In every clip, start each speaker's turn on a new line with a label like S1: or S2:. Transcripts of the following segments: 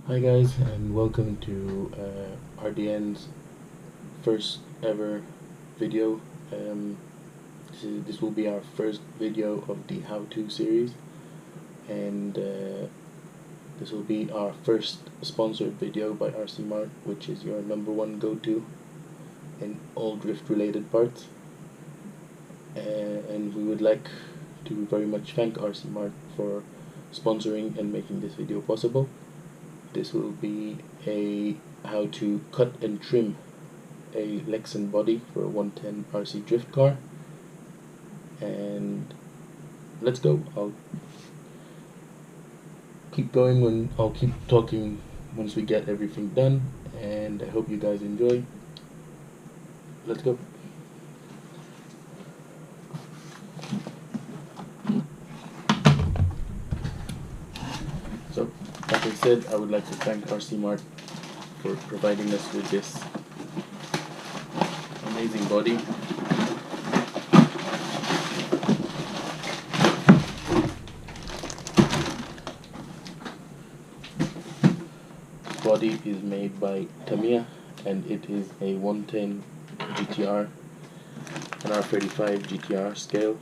S1: Hi guys, and welcome to RDN's first ever video. This will be our first video of the how-to series, and this will be our first sponsored video by RC Mart, which is your #1 go-to in all drift related parts. And we would like to very much thank RC Mart for sponsoring and making this video possible. This will be a how to cut and trim a Lexan body for a 110 RC drift car. And let's go. I'll keep going when I'll keep talking once we get everything done, and I hope you guys enjoy. Let's go. So, like I said, I would like to thank RC Mart for providing us with this amazing body. This body is made by Tamiya, and it is a 110 GTR, an R35 GTR scale.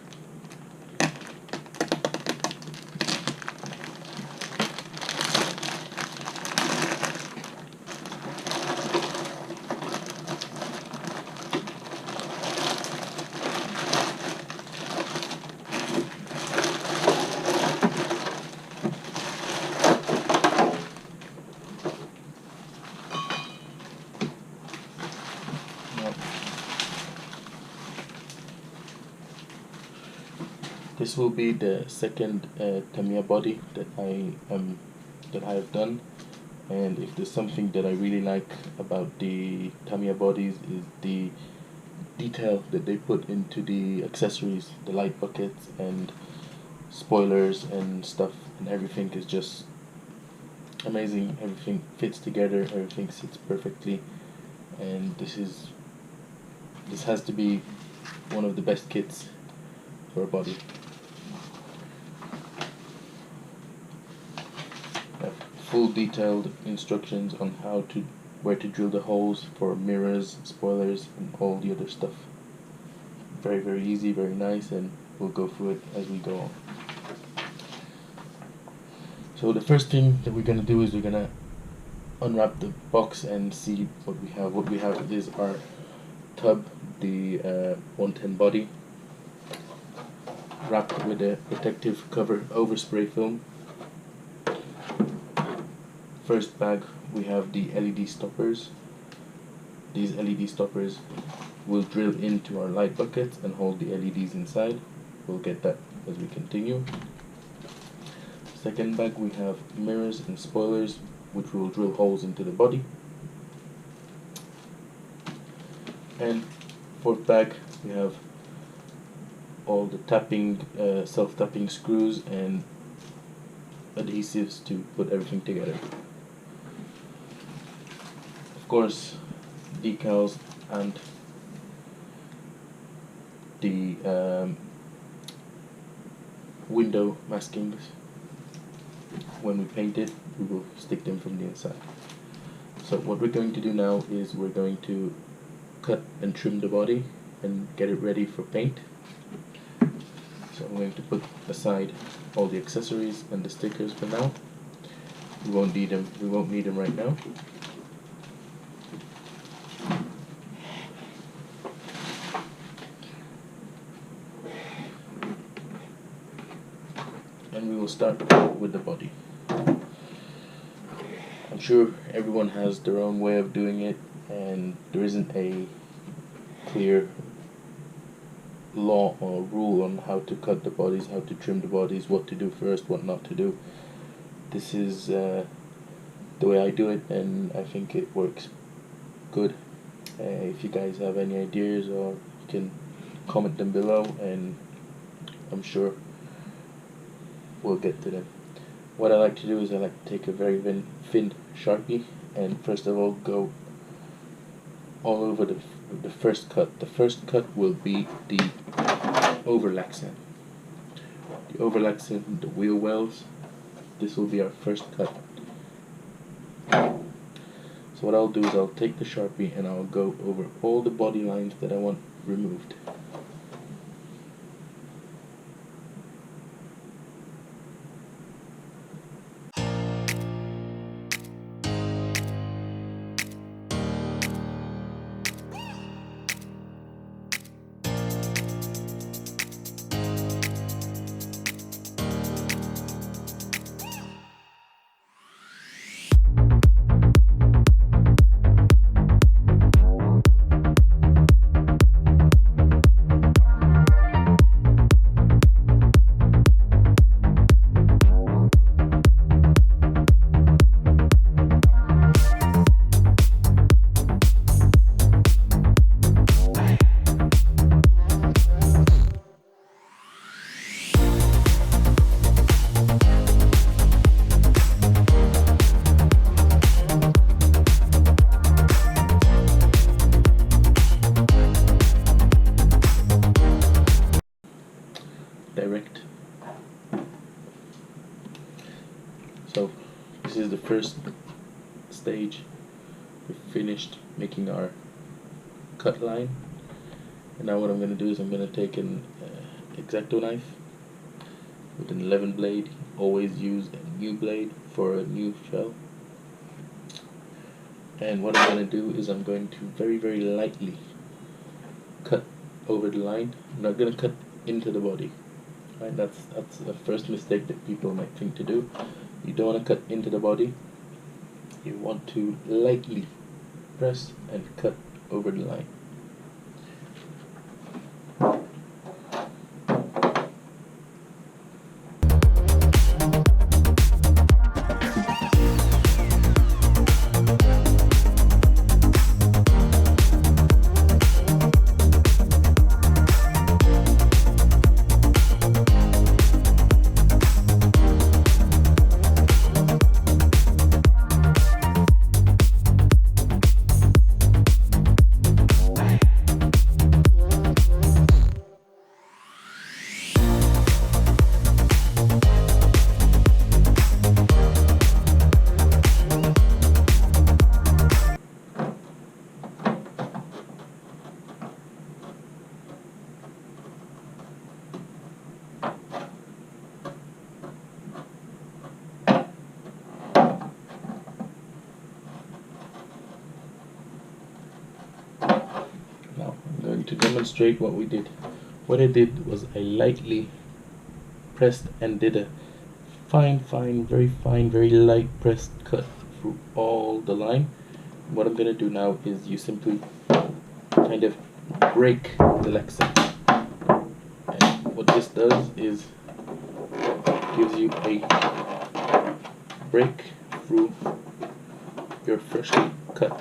S1: This will be the second Tamiya body that I have done, and if there's something that I really like about the Tamiya bodies is the detail that they put into the accessories, the light buckets and spoilers and stuff, and everything is just amazing. Everything fits together, everything sits perfectly, and this has to be one of the best kits for a body. Full detailed instructions on where to drill the holes for mirrors, spoilers, and all the other stuff. Very easy, very nice, and we'll go through it as we go on. So the first thing that we're gonna do is we're gonna unwrap the box and see what we have. What we have is our tub, the 110 body, wrapped with a protective cover overspray film. First bag, we have the LED stoppers. These LED stoppers will drill into our light buckets and hold the LEDs inside. We'll get that as we continue. Second bag, we have mirrors and spoilers, which will drill holes into the body. And fourth bag, we have all the tapping, self-tapping screws and adhesives to put everything together. Of course, decals and the window maskings. When we paint it, we will stick them from the inside. So what we're going to do now is we're going to cut and trim the body and get it ready for paint. So I'm going to put aside all the accessories and the stickers for now. We won't need them right now. And we will start with the body. I'm sure everyone has their own way of doing it, and there isn't a clear law or rule on how to cut the bodies, how to trim the bodies, what to do first, what not to do. This is the way I do it, and I think it works good. If you guys have any ideas, or you can comment them below, and I'm sure we'll get to them. What I like to do is I like to take a very thin Sharpie and first of all go all over the first cut. The first cut will be the overlaxing. The overlaxing, the wheel wells. This will be our first cut. So what I'll do is I'll take the Sharpie and I'll go over all the body lines that I want removed. Direct. So this is the first stage. We've finished making our cut line, and now what I'm going to do is I'm going to take an X-Acto knife with an 11 blade. Always use a new blade for a new shell. And what I'm going to do is I'm going to very, very lightly cut over the line. I'm not going to cut into the body. Right, that's the first mistake that people might think to do. You don't want to cut into the body. You want to lightly press and cut over the line. To demonstrate what we did, what I did was I lightly pressed and did a fine, very light pressed cut through all the line. What I'm going to do now is you simply kind of break the Lexa, and what this does is gives you a break through your freshly cut.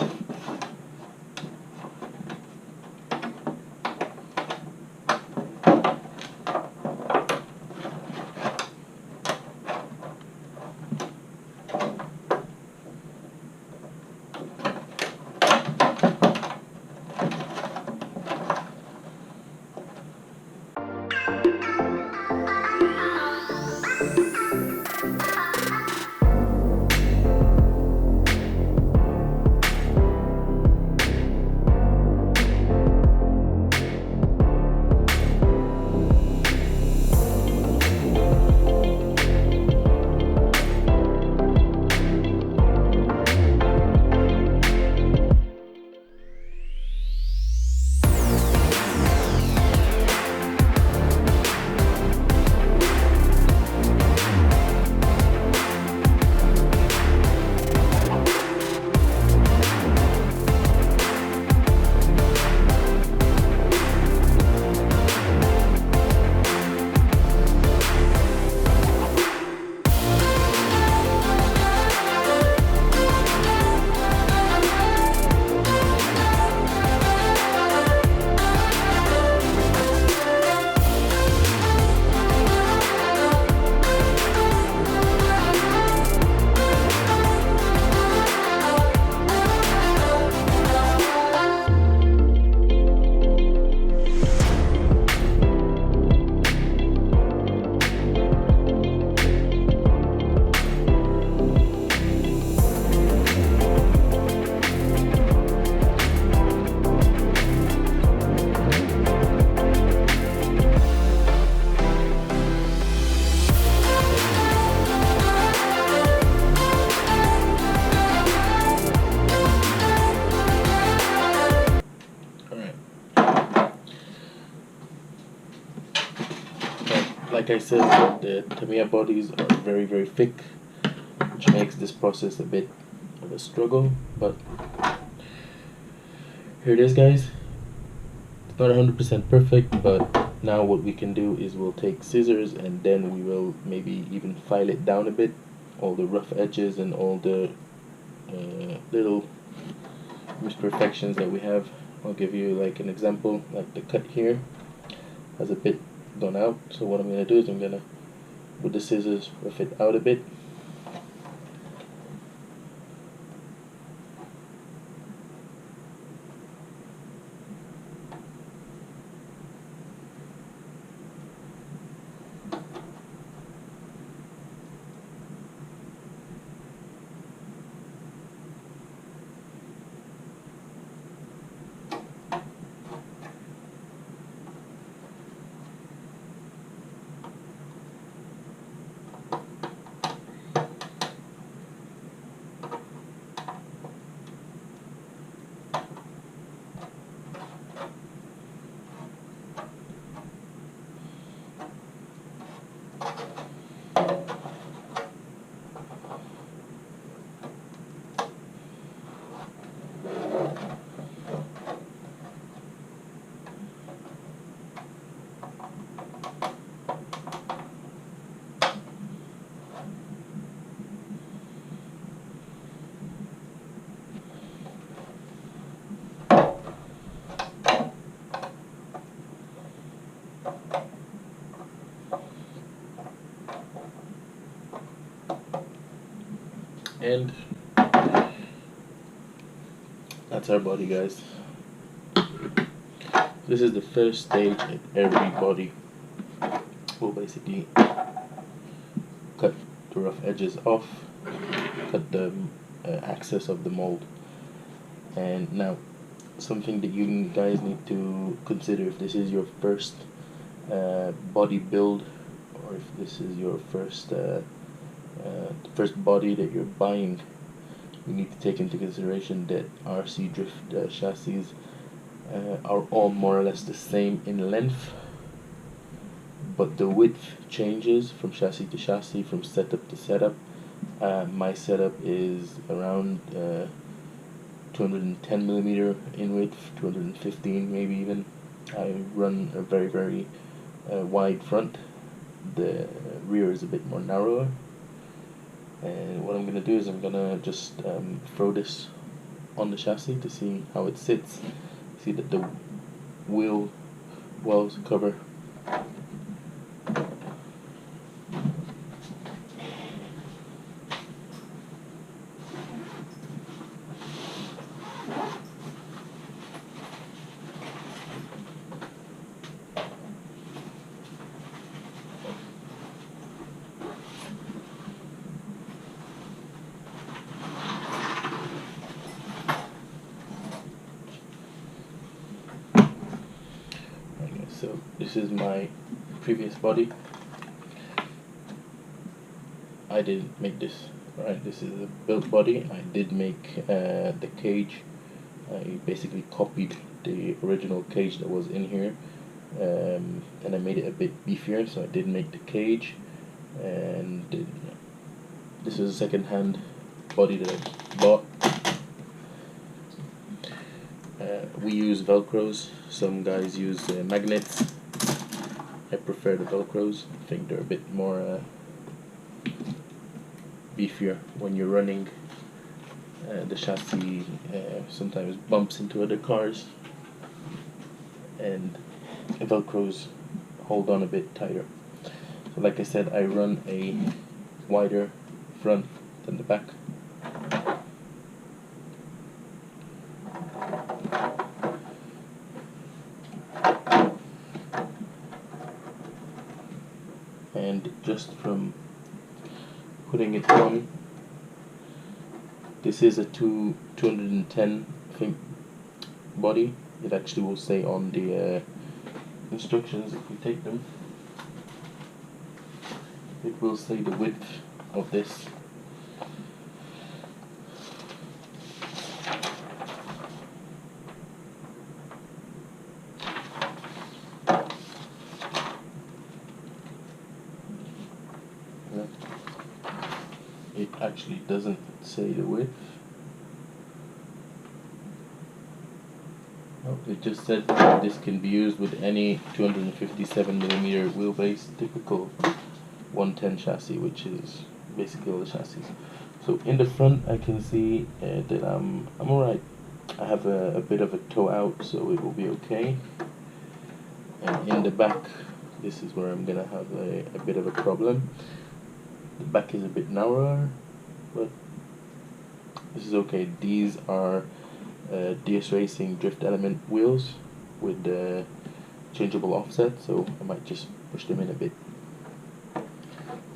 S1: like I said, the Tamiya bodies are very thick, which makes this process a bit of a struggle, but here it is, guys. It's not 100% perfect, but now what we can do is we'll take scissors and then we will maybe even file it down a bit, all the rough edges and all the little imperfections that we have. I'll give you like an example, like the cut here has a bit gone out, so what I'm going to do is I'm going to, with the scissors, rough it out a bit. And that's our body, guys. This is the first stage in every body. We'll basically cut the rough edges off, cut the access of the mold. And now, something that you guys need to consider if this is your first body build, or if this is your first body that you're buying, you need to take into consideration that RC Drift chassis are all more or less the same in length, but the width changes from chassis to chassis, from setup to setup. My setup is around 210 millimeter in width, 215 maybe even. I run a very wide front. The rear is a bit more narrower. And what I'm gonna do is I'm gonna just throw this on the chassis to see how it sits. See that the wheel wells cover. So this is my previous body. I didn't make this, right? This is a built body. I did make the cage. I basically copied the original cage that was in here, and I made it a bit beefier. So I did make the cage, and this is a second-hand body that I bought. We use Velcros. Some guys use magnets. I prefer the Velcros. I think they're a bit more beefier when you're running. The chassis sometimes bumps into other cars, and Velcros hold on a bit tighter. So like I said, I run a wider front than the back. And just from putting it on, this is a 210 I think body. It actually will say on the instructions, if we take them, it will say the width of this. actually doesn't say the width. No, it just said that this can be used with any 257mm wheelbase, typical 110 chassis, which is basically all the chassis. So in the front I can see that I'm alright. I have a bit of a toe out, so it will be okay. And in the back, this is where I'm gonna have a bit of a problem. The back is a bit narrower, but this is okay. These are DS Racing Drift Element wheels with changeable offset, so I might just push them in a bit.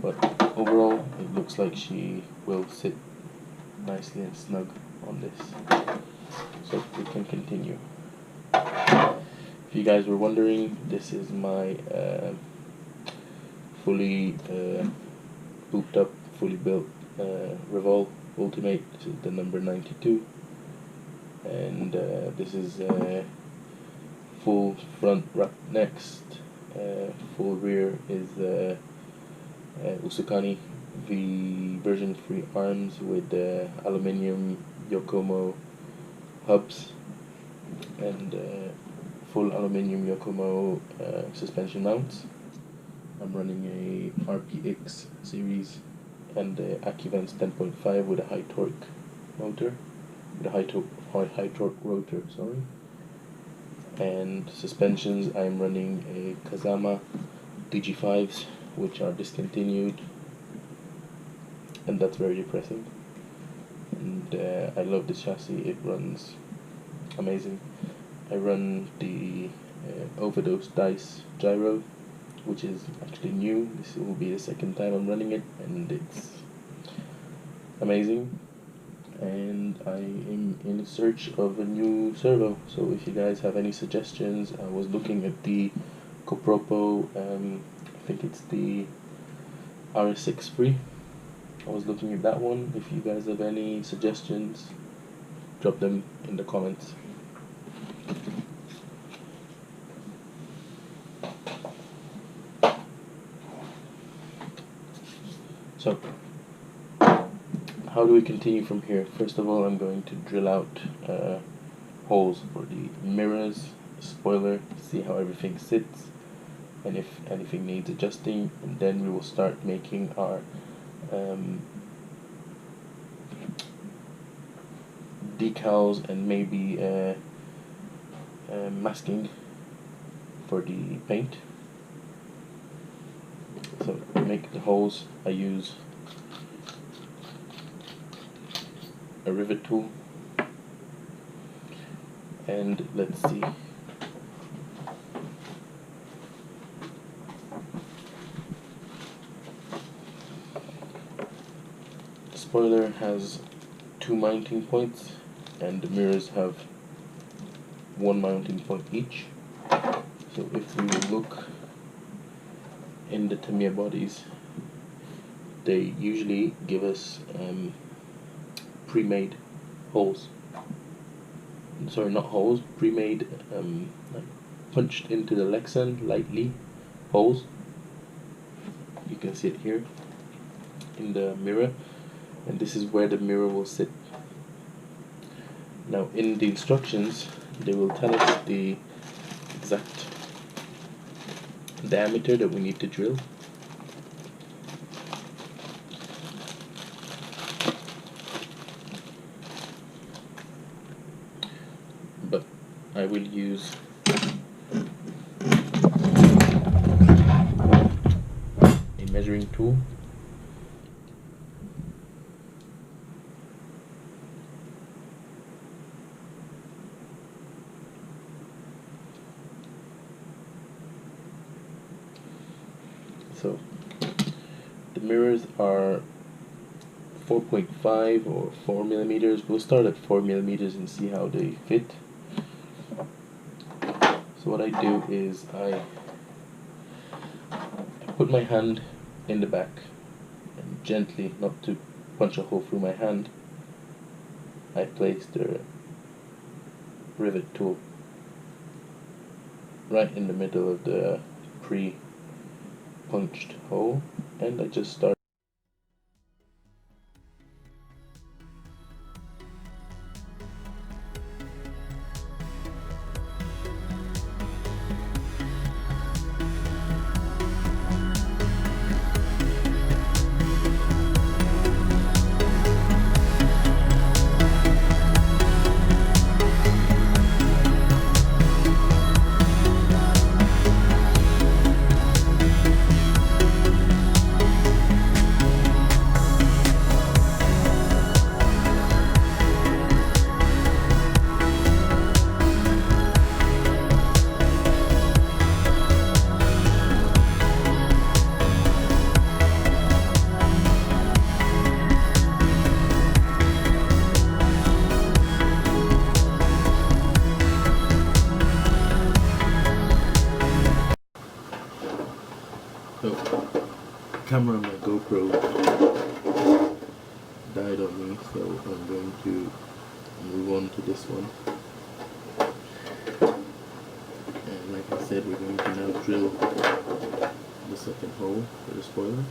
S1: But overall, it looks like she will sit nicely and snug on this. So we can continue. If you guys were wondering, this is my fully booped up, fully built Revolve Ultimate. This is the number 92, and this is full front wrap next. Full rear is Usukani V version 3 arms with aluminium Yokomo hubs and full aluminium Yokomo suspension mounts. I'm running a RPX series and a Acuvance 10.5 with a high torque motor, with a high torque rotor, sorry. And suspensions, I'm running a Kazama DG5s, which are discontinued, and that's very depressing. And I love this chassis, it runs amazing. I run the Overdose Dice gyro, which is actually new. This will be the second time I'm running it, and it's amazing. And I am in search of a new servo, so if you guys have any suggestions, I was looking at the GoPro, I think it's the RS6 I was looking at that one. If you guys have any suggestions, drop them in the comments. So, how do we continue from here? First of all, I'm going to drill out holes for the mirrors, spoiler, see how everything sits, and if anything needs adjusting, and then we will start making our decals and maybe masking for the paint. So to make the holes, I use a rivet tool, and let's see. The spoiler has 2 mounting points, and the mirrors have 1 mounting point each. So if we look in the Tamiya bodies, they usually give us pre-made holes. Sorry, not holes, pre-made like punched into the Lexan lightly holes. You can see it here in the mirror, and this is where the mirror will sit. Now in the instructions they will tell us the exact diameter that we need to drill. But I will use a measuring tool. So the mirrors are 4.5 or 4 millimeters. We'll start at 4 millimeters and see how they fit. So what I do is I put my hand in the back and gently, not to punch a hole through my hand, I place the rivet tool right in the middle of the pre-punched hole, and I just start camera on my GoPro died on me, so I'm going to move on to this one. And like I said, we're going to now drill the second hole for the spoiler.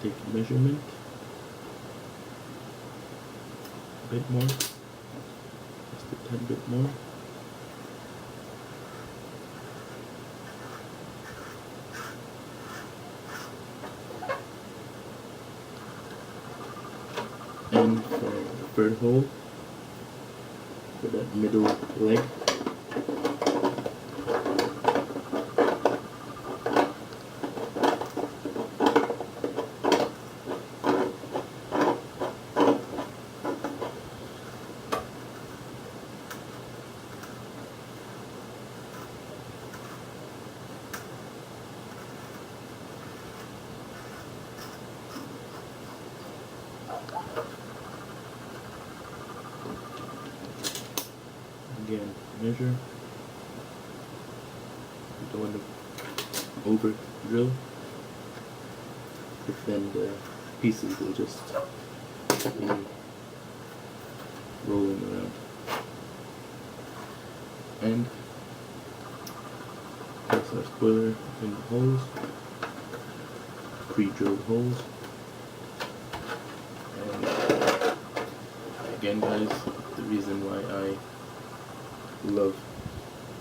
S1: Take a measurement a bit more, just a tad bit more. And for the third hole, for that middle leg, again measure. You don't want to over drill, but then the pieces will just be rolling around. And place our spoiler in the holes, pre-drilled holes. And again guys, the reason why I love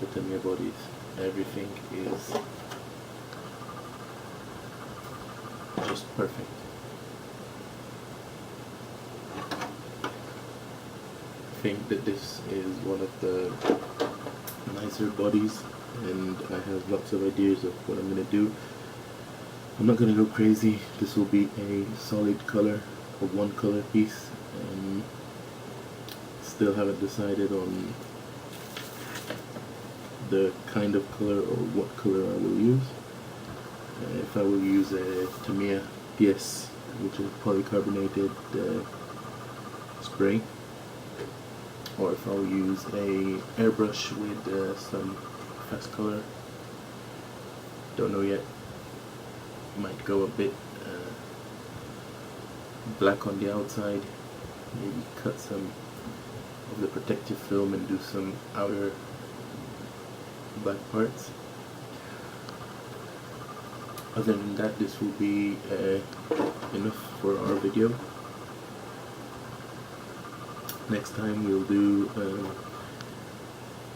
S1: the Tamiya bodies, everything is just perfect. I think that this is one of the nicer bodies, and I have lots of ideas of what I'm going to do. I'm not going to go crazy. This will be a solid color, a one color piece, and still haven't decided on the kind of color or what color I will use. If I will use a Tamiya PS, which is polycarbonated spray, or if I'll use a airbrush with some fast color, don't know yet. Might go a bit black on the outside, maybe cut some of the protective film and do some outer black parts. Other than that, this will be enough for our video. Next time we'll do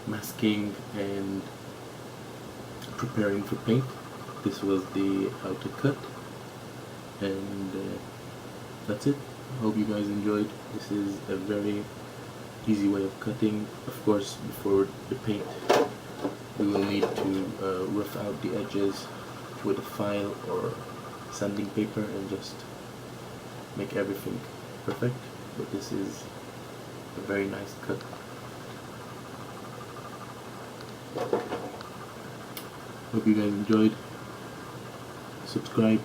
S1: masking and preparing for paint. This was the how to cut, and that's it. I hope you guys enjoyed. This is a very easy way of cutting. Of course, before the paint, we will need to rough out the edges with a file or sanding paper and just make everything perfect. But this is a very nice cut. Hope you guys enjoyed. Subscribe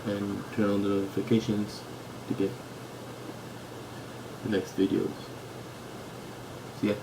S1: and turn on the notifications to get the next videos. See ya.